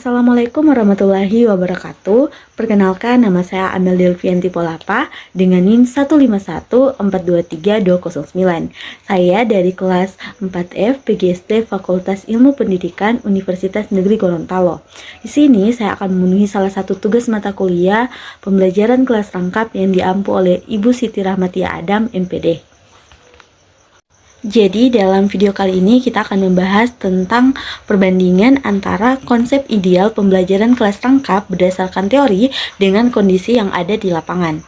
Assalamualaikum warahmatullahi wabarakatuh. Perkenalkan, nama saya Amel Delvianti Polapa dengan NIM 151423209. Saya dari kelas 4F PGSD Fakultas Ilmu Pendidikan Universitas Negeri Gorontalo. Di sini saya akan memenuhi salah satu tugas mata kuliah pembelajaran kelas rangkap yang diampu oleh Ibu Siti Rahmatia Adam, MPD. Jadi dalam video kali ini kita akan membahas tentang perbandingan antara konsep ideal pembelajaran kelas rangkap berdasarkan teori dengan kondisi yang ada di lapangan.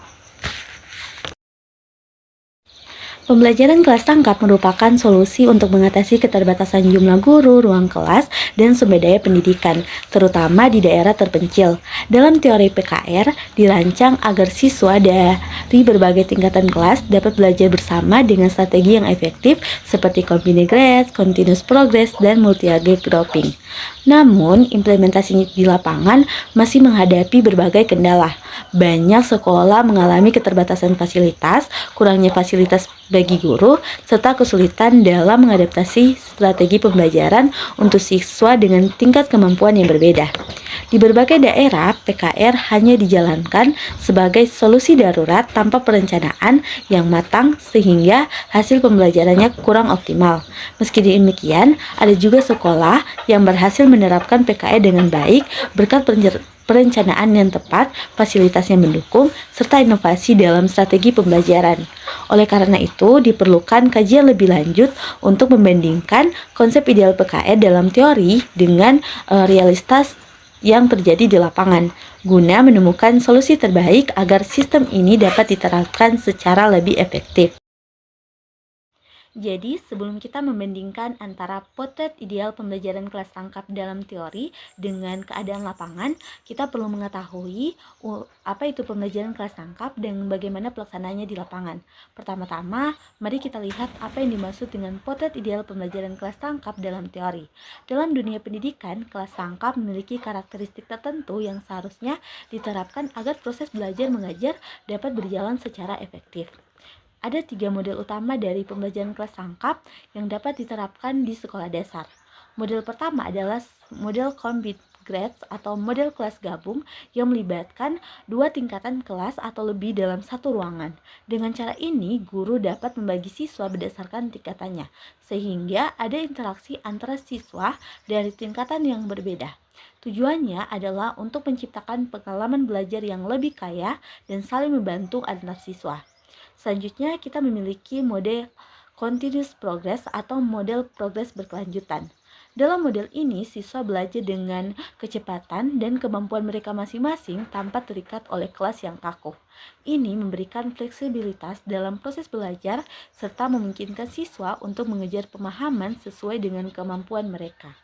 Pembelajaran kelas rangkap merupakan solusi untuk mengatasi keterbatasan jumlah guru, ruang kelas, dan sumber daya pendidikan, terutama di daerah terpencil. Dalam teori PKR, dirancang agar siswa dari berbagai tingkatan kelas dapat belajar bersama dengan strategi yang efektif seperti combined grades, continuous progress, dan multi-target grouping. Namun, implementasi di lapangan masih menghadapi berbagai kendala. Banyak sekolah mengalami keterbatasan fasilitas, kurangnya fasilitas bagi guru, serta kesulitan dalam mengadaptasi strategi pembelajaran untuk siswa dengan tingkat kemampuan yang berbeda. Di berbagai daerah, PKR hanya dijalankan sebagai solusi darurat tanpa perencanaan yang matang sehingga hasil pembelajarannya kurang optimal. Meski demikian, ada juga sekolah yang berhasil menerapkan PKR dengan baik berkat perencanaan yang tepat, fasilitas yang mendukung, serta inovasi dalam strategi pembelajaran. Oleh karena itu, diperlukan kajian lebih lanjut untuk membandingkan konsep ideal PKR dalam teori dengan realitas yang terjadi di lapangan, guna menemukan solusi terbaik agar sistem ini dapat diterapkan secara lebih efektif. Jadi, sebelum kita membandingkan antara potret ideal pembelajaran kelas rangkap dalam teori dengan keadaan lapangan, kita perlu mengetahui apa itu pembelajaran kelas rangkap dan bagaimana pelaksanaannya di lapangan. Pertama-tama, mari kita lihat apa yang dimaksud dengan potret ideal pembelajaran kelas rangkap dalam teori. Dalam dunia pendidikan, kelas rangkap memiliki karakteristik tertentu yang seharusnya diterapkan agar proses belajar mengajar dapat berjalan secara efektif. Ada 3 model utama dari pembelajaran kelas rangkap yang dapat diterapkan di sekolah dasar. Model pertama adalah model combined grades atau model kelas gabung yang melibatkan 2 tingkatan kelas atau lebih dalam satu ruangan. Dengan cara ini, guru dapat membagi siswa berdasarkan tingkatannya, sehingga ada interaksi antara siswa dari tingkatan yang berbeda. Tujuannya adalah untuk menciptakan pengalaman belajar yang lebih kaya dan saling membantu antar siswa. Selanjutnya, kita memiliki model continuous progress atau model progres berkelanjutan. Dalam model ini, siswa belajar dengan kecepatan dan kemampuan mereka masing-masing tanpa terikat oleh kelas yang kaku. Ini memberikan fleksibilitas dalam proses belajar serta memungkinkan siswa untuk mengejar pemahaman sesuai dengan kemampuan mereka.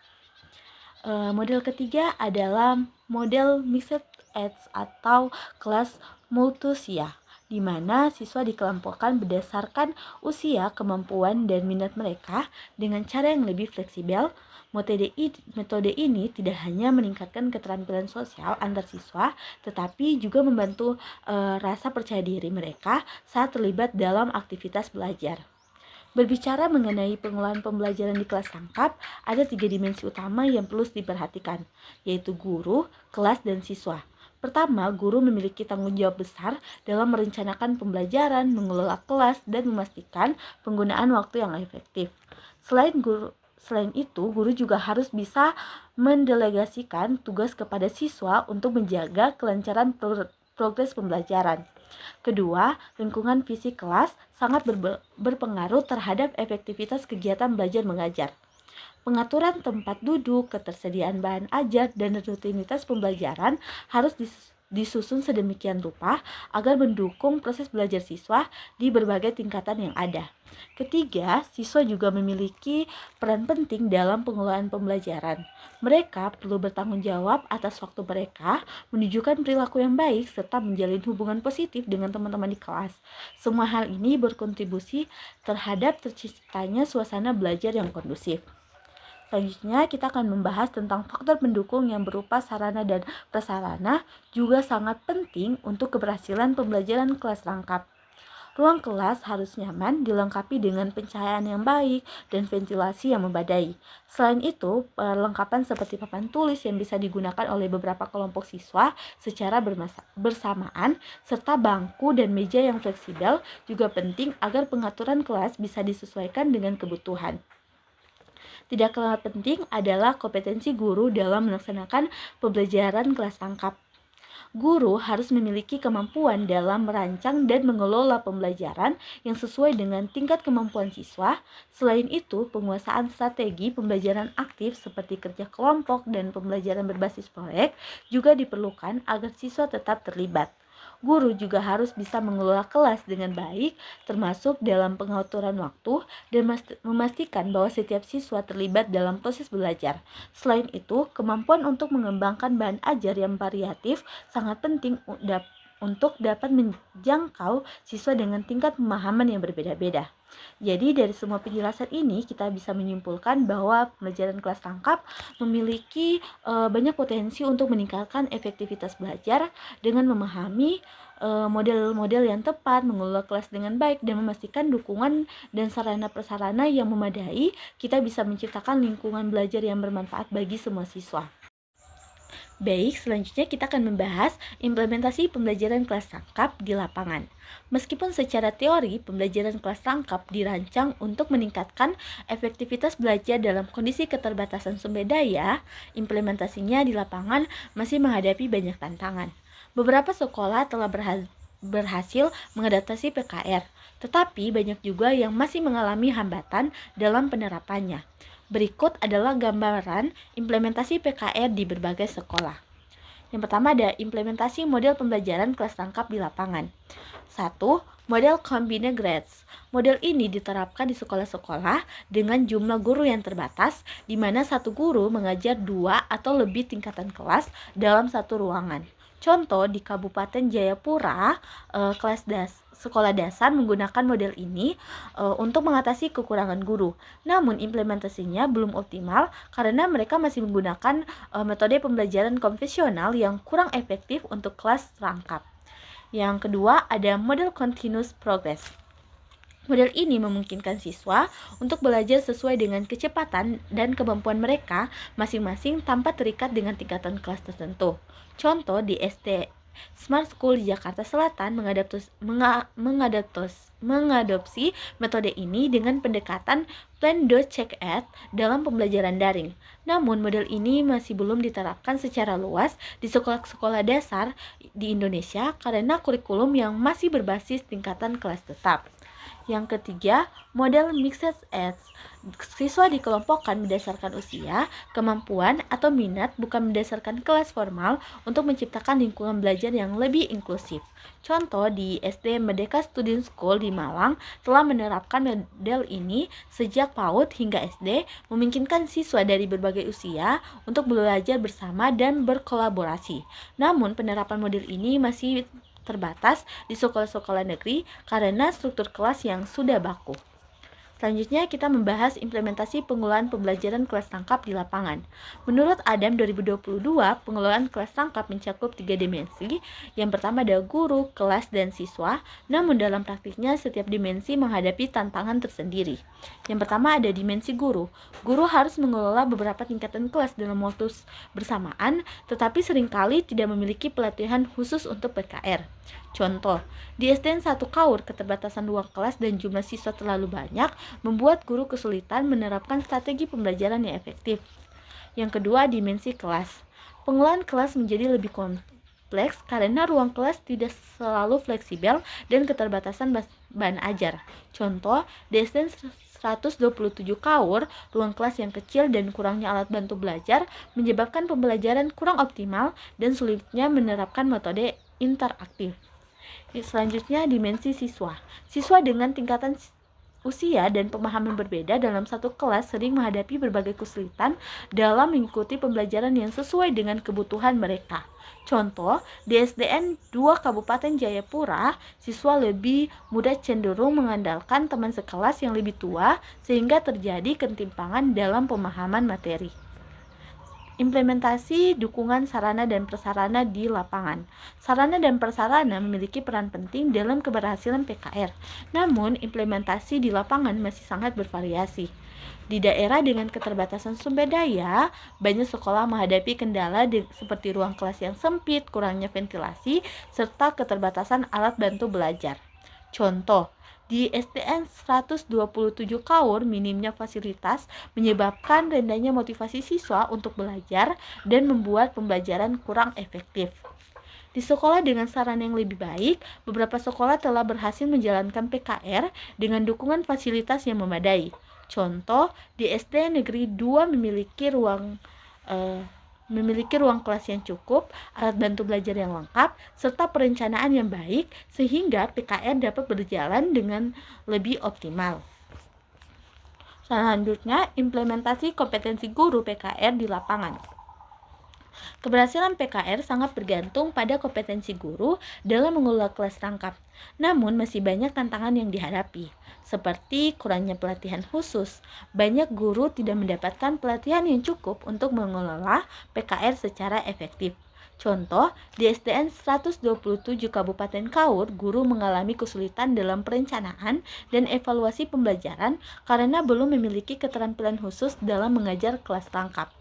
Model ketiga adalah model mixed age atau kelas multiusia, di mana siswa dikelompokkan berdasarkan usia, kemampuan, dan minat mereka dengan cara yang lebih fleksibel. Metode ini tidak hanya meningkatkan keterampilan sosial antar siswa, tetapi juga membantu rasa percaya diri mereka saat terlibat dalam aktivitas belajar. Berbicara mengenai pengolahan pembelajaran di kelas rangkap, ada 3 dimensi utama yang perlu diperhatikan, yaitu guru, kelas, dan siswa. Pertama, guru memiliki tanggung jawab besar dalam merencanakan pembelajaran, mengelola kelas, dan memastikan penggunaan waktu yang efektif. Selain itu, guru juga harus bisa mendelegasikan tugas kepada siswa untuk menjaga kelancaran progres pembelajaran. Kedua, lingkungan fisik kelas sangat berpengaruh terhadap efektivitas kegiatan belajar mengajar. Pengaturan tempat duduk, ketersediaan bahan ajar, dan rutinitas pembelajaran harus disusun sedemikian rupa agar mendukung proses belajar siswa di berbagai tingkatan yang ada. Ketiga, siswa juga memiliki peran penting dalam pengelolaan pembelajaran. Mereka perlu bertanggung jawab atas waktu mereka, menunjukkan perilaku yang baik, serta menjalin hubungan positif dengan teman-teman di kelas. Semua hal ini berkontribusi terhadap terciptanya suasana belajar yang kondusif. Selanjutnya, kita akan membahas tentang faktor pendukung yang berupa sarana dan prasarana juga sangat penting untuk keberhasilan pembelajaran kelas rangkap. Ruang kelas harus nyaman, dilengkapi dengan pencahayaan yang baik dan ventilasi yang memadai. Selain itu, perlengkapan seperti papan tulis yang bisa digunakan oleh beberapa kelompok siswa secara bersamaan, serta bangku dan meja yang fleksibel juga penting agar pengaturan kelas bisa disesuaikan dengan kebutuhan. Tidak kalah penting adalah kompetensi guru dalam melaksanakan pembelajaran kelas tangkap. Guru harus memiliki kemampuan dalam merancang dan mengelola pembelajaran yang sesuai dengan tingkat kemampuan siswa. Selain itu, penguasaan strategi pembelajaran aktif seperti kerja kelompok dan pembelajaran berbasis proyek juga diperlukan agar siswa tetap terlibat. Guru juga harus bisa mengelola kelas dengan baik, termasuk dalam pengaturan waktu dan memastikan bahwa setiap siswa terlibat dalam proses belajar. Selain itu, kemampuan untuk mengembangkan bahan ajar yang variatif sangat penting untuk dapat menjangkau siswa dengan tingkat pemahaman yang berbeda-beda. Jadi dari semua penjelasan ini kita bisa menyimpulkan bahwa pembelajaran kelas tangkap memiliki banyak potensi untuk meningkatkan efektivitas belajar dengan memahami model-model yang tepat, mengelola kelas dengan baik, dan memastikan dukungan dan sarana prasarana yang memadai. Kita bisa menciptakan lingkungan belajar yang bermanfaat bagi semua siswa. Baik, selanjutnya kita akan membahas implementasi pembelajaran kelas tangkap di lapangan. Meskipun secara teori, pembelajaran kelas tangkap dirancang untuk meningkatkan efektivitas belajar dalam kondisi keterbatasan sumber daya, implementasinya di lapangan masih menghadapi banyak tantangan. Beberapa sekolah telah berhasil mengadaptasi PKR, tetapi banyak juga yang masih mengalami hambatan dalam penerapannya. Berikut adalah gambaran implementasi PKR di berbagai sekolah. Yang pertama ada implementasi model pembelajaran kelas tangkap di lapangan. 1. Model Combined Grades. Model ini diterapkan di sekolah-sekolah dengan jumlah guru yang terbatas, di mana satu guru mengajar 2 atau lebih tingkatan kelas dalam satu ruangan. Contoh di Kabupaten Jayapura, sekolah dasar menggunakan model ini untuk mengatasi kekurangan guru. Namun implementasinya belum optimal karena mereka masih menggunakan metode pembelajaran konvensional yang kurang efektif untuk kelas rangkap. Yang kedua ada model Continuous Progress. Model ini memungkinkan siswa untuk belajar sesuai dengan kecepatan dan kemampuan mereka masing-masing tanpa terikat dengan tingkatan kelas tertentu. Contoh di SD Smart School di Jakarta Selatan mengadopsi metode ini dengan pendekatan Plan, Do, Check, Act dalam pembelajaran daring. Namun model ini masih belum diterapkan secara luas di sekolah-sekolah dasar di Indonesia karena kurikulum yang masih berbasis tingkatan kelas tetap. Yang ketiga, model Mixed Age. Siswa dikelompokkan berdasarkan usia, kemampuan, atau minat bukan berdasarkan kelas formal untuk menciptakan lingkungan belajar yang lebih inklusif. Contoh di SD Merdeka Student School di Malang telah menerapkan model ini sejak PAUD hingga SD, memungkinkan siswa dari berbagai usia untuk belajar bersama dan berkolaborasi. Namun penerapan model ini masih terbatas di sekolah-sekolah negeri karena struktur kelas yang sudah baku. Selanjutnya kita membahas implementasi pengelolaan pembelajaran kelas tangkap di lapangan. Menurut Adam 2022, pengelolaan kelas tangkap mencakup 3 dimensi. Yang pertama ada guru, kelas, dan siswa. Namun dalam praktiknya setiap dimensi menghadapi tantangan tersendiri. Yang pertama ada dimensi guru. Guru harus mengelola beberapa tingkatan kelas dalam waktu bersamaan, tetapi seringkali tidak memiliki pelatihan khusus untuk PKR. Contoh, di SDN 1 Kaur, keterbatasan ruang kelas dan jumlah siswa terlalu banyak membuat guru kesulitan menerapkan strategi pembelajaran yang efektif. Yang kedua, dimensi kelas. Pengelolaan kelas menjadi lebih kompleks karena ruang kelas tidak selalu fleksibel dan keterbatasan bahan ajar. Contoh, di SDN 127 Kaur, ruang kelas yang kecil dan kurangnya alat bantu belajar menyebabkan pembelajaran kurang optimal dan sulitnya menerapkan metode interaktif. Selanjutnya, dimensi siswa. Siswa dengan tingkatan usia dan pemahaman berbeda dalam satu kelas sering menghadapi berbagai kesulitan dalam mengikuti pembelajaran yang sesuai dengan kebutuhan mereka. Contoh, di SDN 2 Kabupaten Jayapura, siswa lebih mudah cenderung mengandalkan teman sekelas yang lebih tua sehingga terjadi ketimpangan dalam pemahaman materi. Implementasi dukungan sarana dan prasarana di lapangan. Sarana dan prasarana memiliki peran penting dalam keberhasilan PKR. Namun, implementasi di lapangan masih sangat bervariasi. Di daerah dengan keterbatasan sumber daya, banyak sekolah menghadapi kendala seperti ruang kelas yang sempit, kurangnya ventilasi, serta keterbatasan alat bantu belajar. Contoh, di SDN 127 Kaur, minimnya fasilitas menyebabkan rendahnya motivasi siswa untuk belajar dan membuat pembelajaran kurang efektif. Di sekolah dengan sarana yang lebih baik, beberapa sekolah telah berhasil menjalankan PKR dengan dukungan fasilitas yang memadai. Contoh, di SD Negeri 2 memiliki ruang kelas yang cukup, alat bantu belajar yang lengkap, serta perencanaan yang baik sehingga PKR dapat berjalan dengan lebih optimal. Selanjutnya, implementasi kompetensi guru PKR di lapangan. Keberhasilan PKR sangat bergantung pada kompetensi guru dalam mengelola kelas rangkap. Namun masih banyak tantangan yang dihadapi, seperti kurangnya pelatihan khusus. Banyak guru tidak mendapatkan pelatihan yang cukup untuk mengelola PKR secara efektif. Contoh, di SDN 127 Kabupaten Kaur, guru mengalami kesulitan dalam perencanaan dan evaluasi pembelajaran karena belum memiliki keterampilan khusus dalam mengajar kelas rangkap.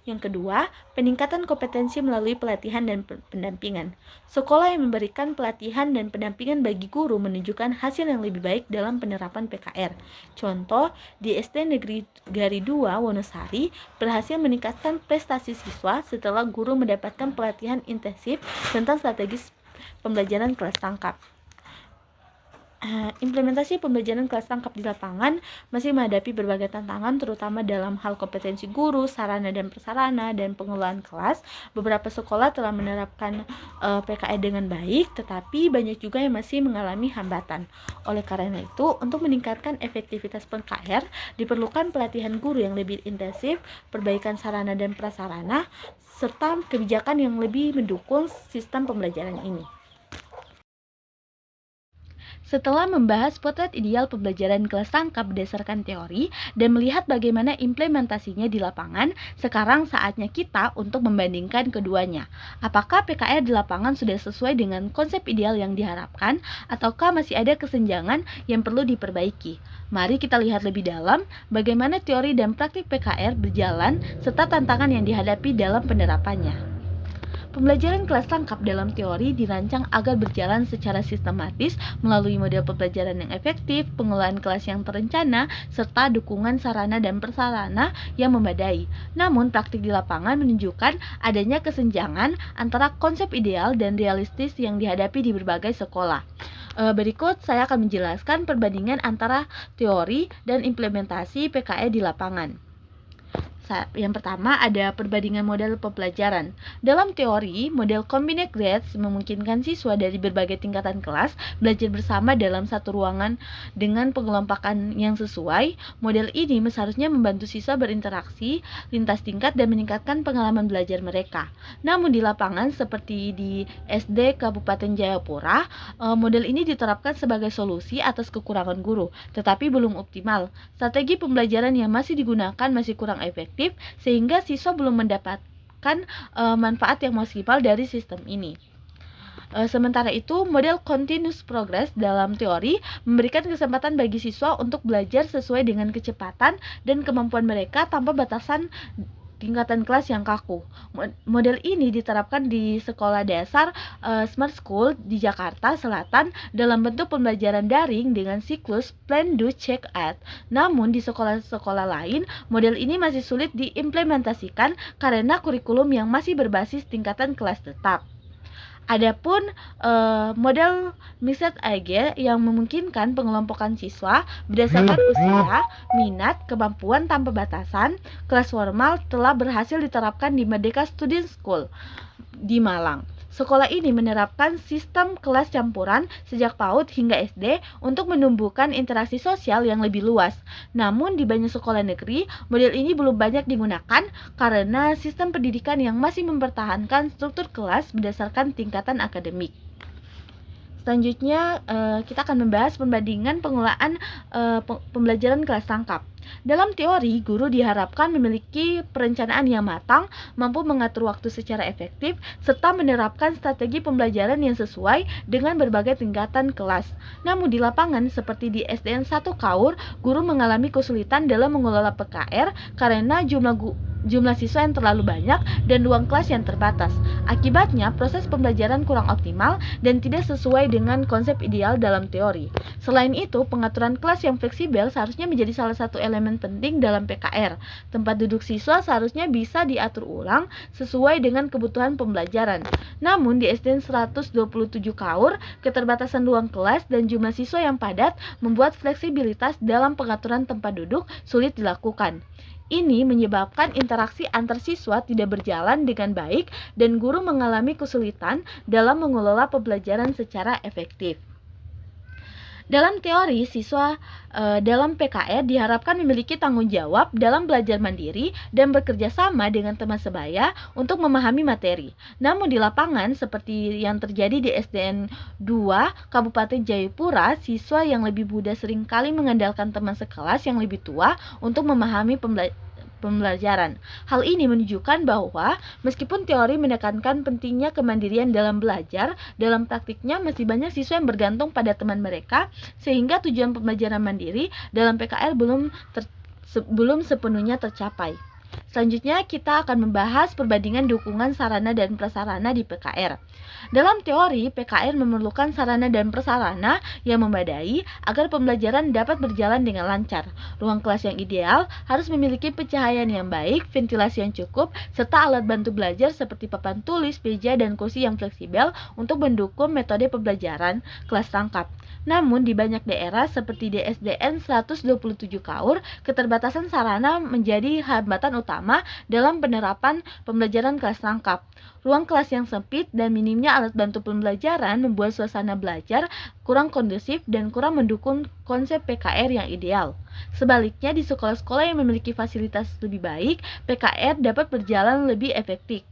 Yang kedua, peningkatan kompetensi melalui pelatihan dan pendampingan. Sekolah yang memberikan pelatihan dan pendampingan bagi guru menunjukkan hasil yang lebih baik dalam penerapan PKR. Contoh, di SD Negeri Gari 2 Wonosari berhasil meningkatkan prestasi siswa setelah guru mendapatkan pelatihan intensif tentang strategis pembelajaran kelas rangkap. Implementasi pembelajaran kelas rangkap di lapangan masih menghadapi berbagai tantangan, terutama dalam hal kompetensi guru, sarana dan prasarana, dan pengelolaan kelas. Beberapa sekolah telah menerapkan PKR dengan baik, tetapi banyak juga yang masih mengalami hambatan. Oleh karena itu, untuk meningkatkan efektivitas PKR, diperlukan pelatihan guru yang lebih intensif, perbaikan sarana dan prasarana, serta kebijakan yang lebih mendukung sistem pembelajaran ini. Setelah membahas potret ideal pembelajaran kelas rangkap berdasarkan teori dan melihat bagaimana implementasinya di lapangan, sekarang saatnya kita untuk membandingkan keduanya. Apakah PKR di lapangan sudah sesuai dengan konsep ideal yang diharapkan, ataukah masih ada kesenjangan yang perlu diperbaiki? Mari kita lihat lebih dalam bagaimana teori dan praktik PKR berjalan serta tantangan yang dihadapi dalam penerapannya. Pembelajaran kelas rangkap dalam teori dirancang agar berjalan secara sistematis melalui model pembelajaran yang efektif, pengelolaan kelas yang terencana, serta dukungan sarana dan prasarana yang memadai. Namun, praktik di lapangan menunjukkan adanya kesenjangan antara konsep ideal dan realistis yang dihadapi di berbagai sekolah. Berikut saya akan menjelaskan perbandingan antara teori dan implementasi PKR di lapangan. Yang pertama ada perbandingan model pembelajaran. Dalam teori, model combined grades memungkinkan siswa dari berbagai tingkatan kelas belajar bersama dalam satu ruangan dengan pengelompokan yang sesuai. Model ini seharusnya membantu siswa berinteraksi lintas tingkat dan meningkatkan pengalaman belajar mereka. Namun di lapangan seperti di SD Kabupaten Jayapura, model ini diterapkan sebagai solusi atas kekurangan guru, tetapi belum optimal. Strategi pembelajaran yang masih digunakan masih kurang efektif, sehingga siswa belum mendapatkan manfaat yang maksimal dari sistem ini. Sementara itu, model continuous progress dalam teori memberikan kesempatan bagi siswa untuk belajar sesuai dengan kecepatan dan kemampuan mereka tanpa batasan tingkatan kelas yang kaku. Model ini diterapkan di sekolah dasar Smart School di Jakarta Selatan dalam bentuk pembelajaran daring dengan siklus Plan, Do, Check, Act. Namun di sekolah-sekolah lain, model ini masih sulit diimplementasikan karena kurikulum yang masih berbasis tingkatan kelas tetap. Adapun model Mixed AG yang memungkinkan pengelompokan siswa berdasarkan usia, minat, kemampuan tanpa batasan, kelas formal telah berhasil diterapkan di Merdeka Student School di Malang. Sekolah ini menerapkan sistem kelas campuran sejak PAUD hingga SD untuk menumbuhkan interaksi sosial yang lebih luas. Namun di banyak sekolah negeri, model ini belum banyak digunakan karena sistem pendidikan yang masih mempertahankan struktur kelas berdasarkan tingkatan akademik. Selanjutnya, kita akan membahas perbandingan pengelolaan pembelajaran kelas tangkap. Dalam teori, guru diharapkan memiliki perencanaan yang matang, mampu mengatur waktu secara efektif, serta menerapkan strategi pembelajaran yang sesuai dengan berbagai tingkatan kelas. Namun di lapangan, seperti di SDN 1 Kaur, guru mengalami kesulitan dalam mengelola PKR karena jumlah siswa yang terlalu banyak dan ruang kelas yang terbatas. Akibatnya, proses pembelajaran kurang optimal dan tidak sesuai dengan konsep ideal dalam teori. Selain itu, pengaturan kelas yang fleksibel seharusnya menjadi salah satu elemen penting dalam PKR. Tempat duduk siswa seharusnya bisa diatur ulang sesuai dengan kebutuhan pembelajaran. Namun, di SDN 127 Kaur, keterbatasan ruang kelas dan jumlah siswa yang padat membuat fleksibilitas dalam pengaturan tempat duduk sulit dilakukan. Ini menyebabkan interaksi antar siswa tidak berjalan dengan baik dan guru mengalami kesulitan dalam mengelola pembelajaran secara efektif. Dalam teori, siswa dalam PKR diharapkan memiliki tanggung jawab dalam belajar mandiri dan bekerja sama dengan teman sebaya untuk memahami materi. Namun di lapangan, seperti yang terjadi di SDN 2 Kabupaten Jayapura, siswa yang lebih muda seringkali mengandalkan teman sekelas yang lebih tua untuk memahami pembelajaran. Hal ini menunjukkan bahwa meskipun teori menekankan pentingnya kemandirian dalam belajar, dalam praktiknya masih banyak siswa yang bergantung pada teman mereka, sehingga tujuan pembelajaran mandiri dalam PKR belum sepenuhnya tercapai. Selanjutnya kita akan membahas perbandingan dukungan sarana dan prasarana di PKR. Dalam teori, PKR memerlukan sarana dan prasarana yang memadai agar pembelajaran dapat berjalan dengan lancar. Ruang kelas yang ideal harus memiliki pencahayaan yang baik, ventilasi yang cukup, serta alat bantu belajar seperti papan tulis, meja, dan kursi yang fleksibel untuk mendukung metode pembelajaran kelas tangkap. Namun di banyak daerah seperti di SDN 127 Kaur, keterbatasan sarana menjadi hambatan utama dalam penerapan pembelajaran kelas tangkap. Ruang kelas yang sempit dan minimnya alat bantu pembelajaran membuat suasana belajar kurang kondusif dan kurang mendukung konsep PKR yang ideal. Sebaliknya, di sekolah-sekolah yang memiliki fasilitas lebih baik, PKR dapat berjalan lebih efektif.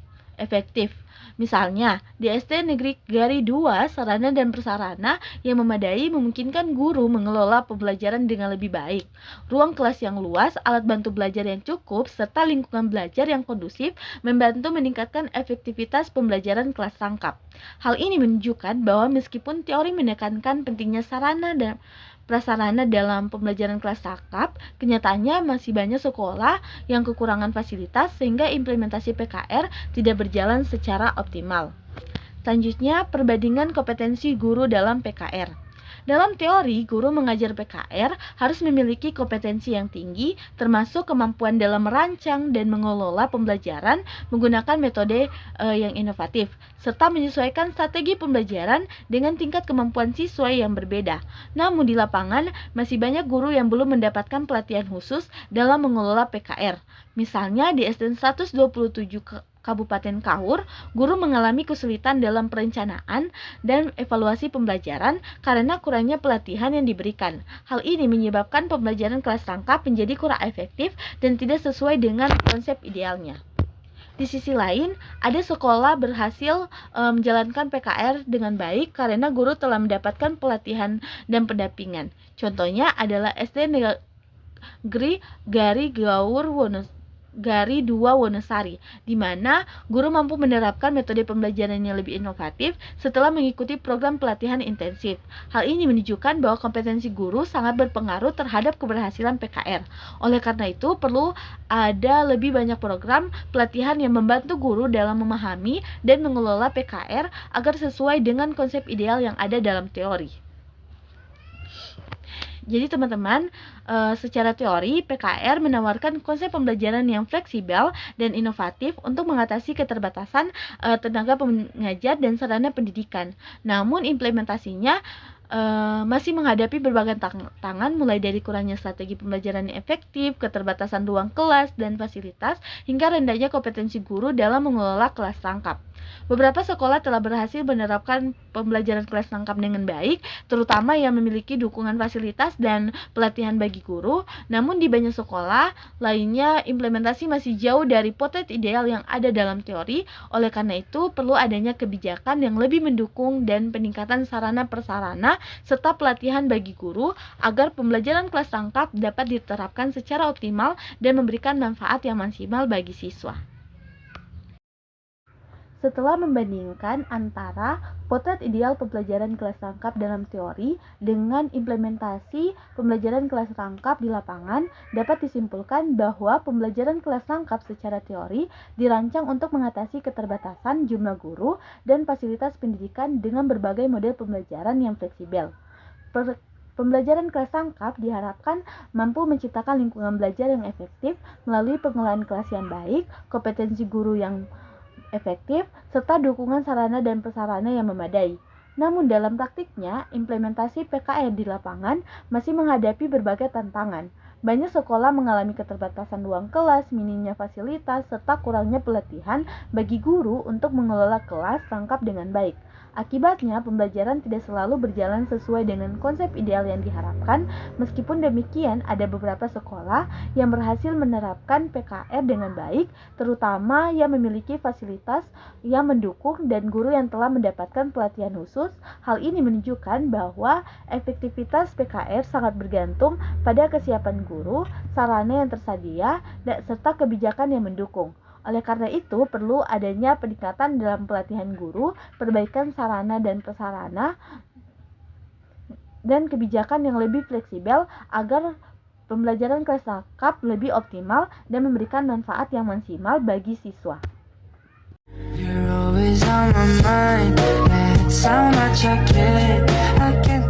Misalnya, di SD Negeri Gari 2, sarana dan prasarana yang memadai memungkinkan guru mengelola pembelajaran dengan lebih baik. Ruang kelas yang luas, alat bantu belajar yang cukup, serta lingkungan belajar yang kondusif membantu meningkatkan efektivitas pembelajaran kelas tangkap. Hal ini menunjukkan bahwa meskipun teori menekankan pentingnya sarana dan prasarana dalam pembelajaran kelas tangkap, kenyataannya masih banyak sekolah yang kekurangan fasilitas sehingga implementasi PKR tidak berjalan secara optimal. Selanjutnya, perbandingan kompetensi guru dalam PKR. Dalam teori, guru mengajar PKR harus memiliki kompetensi yang tinggi, termasuk kemampuan dalam merancang dan mengelola pembelajaran menggunakan metode yang inovatif, serta menyesuaikan strategi pembelajaran dengan tingkat kemampuan siswa yang berbeda. Namun di lapangan, masih banyak guru yang belum mendapatkan pelatihan khusus dalam mengelola PKR. Misalnya di SDN 127 Kabupaten Kaur, guru mengalami kesulitan dalam perencanaan dan evaluasi pembelajaran karena kurangnya pelatihan yang diberikan. Hal ini menyebabkan pembelajaran kelas tangkap menjadi kurang efektif dan tidak sesuai dengan konsep idealnya. Di sisi lain, ada sekolah berhasil menjalankan PKR dengan baik karena guru telah mendapatkan pelatihan dan pendampingan. Contohnya adalah SD Negeri Gari 2 Wonosari, di mana guru mampu menerapkan metode pembelajaran yang lebih inovatif setelah mengikuti program pelatihan intensif. Hal ini menunjukkan bahwa kompetensi guru sangat berpengaruh terhadap keberhasilan PKR. Oleh karena itu, perlu ada lebih banyak program pelatihan yang membantu guru dalam memahami dan mengelola PKR agar sesuai dengan konsep ideal yang ada dalam teori. Jadi teman-teman, secara teori PKR menawarkan konsep pembelajaran yang fleksibel dan inovatif untuk mengatasi keterbatasan tenaga pengajar dan sarana pendidikan. Namun implementasinya masih menghadapi berbagai tantangan, mulai dari kurangnya strategi pembelajaran yang efektif, keterbatasan ruang kelas dan fasilitas, hingga rendahnya kompetensi guru dalam mengelola kelas rangkap. Beberapa sekolah telah berhasil menerapkan pembelajaran kelas rangkap dengan baik, terutama yang memiliki dukungan fasilitas dan pelatihan bagi guru. Namun di banyak sekolah lainnya implementasi masih jauh dari potret ideal yang ada dalam teori. Oleh karena itu, perlu adanya kebijakan yang lebih mendukung dan peningkatan sarana prasarana serta pelatihan bagi guru agar pembelajaran kelas rangkap dapat diterapkan secara optimal dan memberikan manfaat yang maksimal bagi siswa. Setelah membandingkan antara potret ideal pembelajaran kelas rangkap dalam teori dengan implementasi pembelajaran kelas rangkap di lapangan, dapat disimpulkan bahwa pembelajaran kelas rangkap secara teori dirancang untuk mengatasi keterbatasan jumlah guru dan fasilitas pendidikan dengan berbagai model pembelajaran yang fleksibel. Pembelajaran kelas rangkap diharapkan mampu menciptakan lingkungan belajar yang efektif melalui pengelolaan kelas yang baik, kompetensi guru yang efektif, serta dukungan sarana dan prasarana yang memadai. Namun dalam praktiknya, implementasi PKR di lapangan masih menghadapi berbagai tantangan. Banyak sekolah mengalami keterbatasan ruang kelas, minimnya fasilitas, serta kurangnya pelatihan bagi guru untuk mengelola kelas rangkap dengan baik. Akibatnya, pembelajaran tidak selalu berjalan sesuai dengan konsep ideal yang diharapkan. Meskipun demikian, ada beberapa sekolah yang berhasil menerapkan PKR dengan baik, terutama yang memiliki fasilitas yang mendukung dan guru yang telah mendapatkan pelatihan khusus. Hal ini menunjukkan bahwa efektivitas PKR sangat bergantung pada kesiapan guru, sarana yang tersedia, serta kebijakan yang mendukung. Oleh karena itu, perlu adanya peningkatan dalam pelatihan guru, perbaikan sarana dan prasarana, dan kebijakan yang lebih fleksibel agar pembelajaran kelas rangkap lebih optimal dan memberikan manfaat yang maksimal bagi siswa. You're always on my mind, that's how much I care. I can't